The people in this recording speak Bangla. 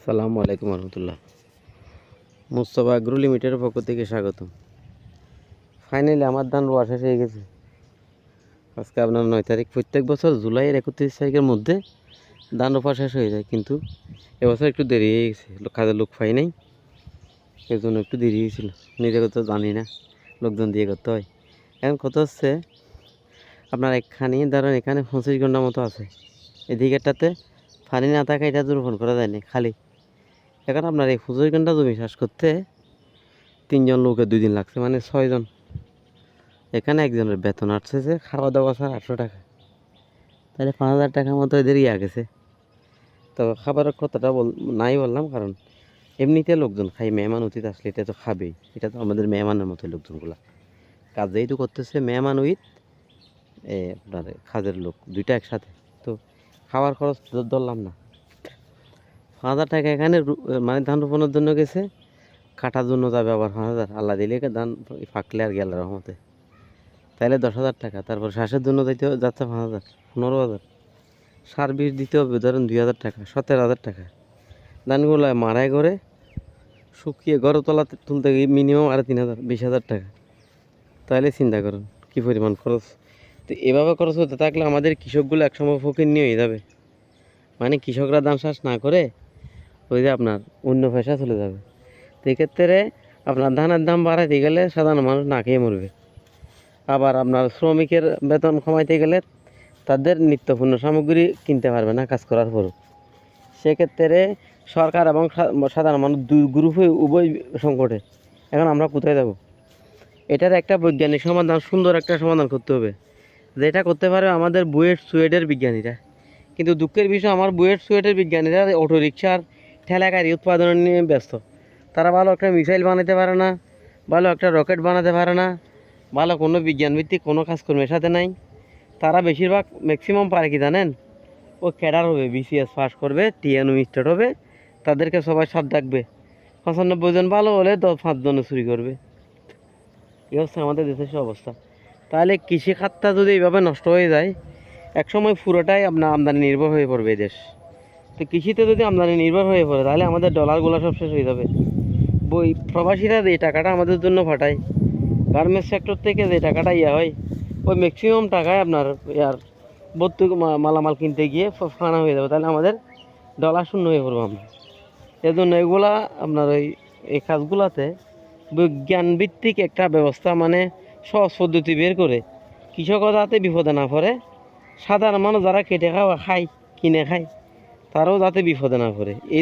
আসসালামু আলাইকুম রহমতুল্লাহ। মুস্তফা আগ্রো লিমিটেডের পক্ষ থেকে স্বাগতম। ফাইনালি আমার ধান রোয়া শেষ হয়ে গেছে। আজকে আপনার 9 তারিখ। প্রত্যেক বছর জুলাইয়ের 31 তারিখের মধ্যে ধান রোপা শেষ হয়ে যায়, কিন্তু এবছর একটু দেরি হয়ে গেছে। কাজের লোক পাই নাই, এর জন্য একটু দেরি হয়েছিল। নিজে তো জানি না, লোকজন দিয়ে করতে হয়। এখন কত হচ্ছে আপনার এখানে ধরেন, এখানে 25 ঘন্টা মতো আছে। এদিকেরটাতে পানি না থাকা, এটা তো রোপণ করা যায়নি খালি। এখন আপনার এই 25 ঘন্টা জমি চাষ করতে 3 জন লোকের 2 দিন লাগছে, মানে 6 জন। এখানে একজনের বেতন আসছে যে খাওয়া দাওয়া ছাড়া 800 টাকা, তাহলে 5000 টাকার মতো এদের ইয়ে গেছে। তো খাবারের কথাটা নাই বললাম, কারণ এমনিতে লোকজন খাই, মেহমান অতীত আসলে এটা তো খাবেই। এটা তো আমাদের মেহমানের মতো লোকজনগুলা কাজেই তো করতেছে, মেহমান উইথ আপনার কাজের লোক দুইটা একসাথে। তো খাওয়ার খরচ ধরলাম না। 5000 টাকা এখানে মানে ধান রোপণের জন্য গেছে, কাটার জন্য যাবে আবার 5000। আল্লাহ দিলে ধান ফাঁকলে আর গেল রহমতে, তাহলে 10,000 টাকা। তারপর শ্বাসের জন্য যাচ্ছে 5,000, 15,000। সার বিষ দিতে হবে ধরেন 2,000 টাকা, 17,000 টাকা। ধানগুলো মারাই করে শুকিয়ে ঘরে তলাতে তুলতে গিয়ে মিনিমাম 3,500, 20,000 টাকা। তাহলে চিন্তা করুন কী পরিমাণ খরচ। তো এভাবে খরচ হতে থাকলে আমাদের কৃষকগুলো একসময় ফকির হয়ে যাবে। মানে কৃষকরা ধান চাষ না করে ওই যে আপনার অন্য পেশা চলে যাবে। তো এক্ষেত্রে আপনার ধানের দাম বাড়াইতে গেলে সাধারণ মানুষ না খেয়ে মরবে। আবার আপনার শ্রমিকের বেতন কমাইতে গেলে তাদের নিত্যপূর্ণ সামগ্রী কিনতে পারবে না কাজ করার পরও। সেক্ষেত্রে সরকার এবং সাধারণ মানুষ দুই গ্রুপে উভয় সংকটে। এখন আমরা কোথায় যাব? এটার একটা বৈজ্ঞানিক সমাধান, সুন্দর একটা সমাধান করতে হবে, যেটা করতে পারে আমাদের বুয়েট সুয়েটের বিজ্ঞানীরা। কিন্তু দুঃখের বিষয়, আমার বুয়েট সুয়েটের বিজ্ঞানীরা অটোরিকশার ঠেলাগাড়ি উৎপাদন নিয়ে ব্যস্ত। তারা ভালো একটা মিসাইল বানাতে পারে না, ভালো একটা রকেট বানাতে পারে না, ভালো কোনো বিজ্ঞানভিত্তিক কোনো কাজকর্মের সাথে নাই। তারা বেশিরভাগ ম্যাক্সিমাম পারে কি জানেন? ও ক্যাডার হবে, বিসিএস পাস করবে, টিএনউ স্টার্ট হবে, তাদেরকে সবাই সাথ ডাকবে। 95 জন ভালো হলে 5 জনে চুরি করবে। এই হচ্ছে আমাদের দেশের অবস্থা। তাহলে কৃষিখাতটা যদি এইভাবে নষ্ট হয়ে যায়, একসময় পুরোটাই আপনার আমদানি নির্ভর হয়ে পড়বে এই দেশ। তো কৃষিতে যদি আমদানি নির্ভর হয়ে পড়ে, তাহলে আমাদের ডলারগুলো সব শেষ হয়ে যাবে। প্রবাসীরা যে টাকাটা আমাদের জন্য পাঠায়, গার্মেন্টস সেক্টর থেকে যে টাকাটা হয়, ওই ম্যাক্সিমাম টাকায় আপনার ভর্তুক মালামাল কিনতে গিয়ে ফানা হয়ে যাবে। তাহলে আমাদের ডলার শূন্য হয়ে পড়বো আমরা। এই জন্য এগুলা আপনার এই কাজগুলাতে বিজ্ঞানভিত্তিক একটা ব্যবস্থা, মানে সহজ পদ্ধতি বের করে কৃষকরা যাতে বিপদে না পড়ে, সাধারণ মানুষ যারা কেটে খায় কিনে খায়, তারাও যাতে বিপদে না পড়ে, এই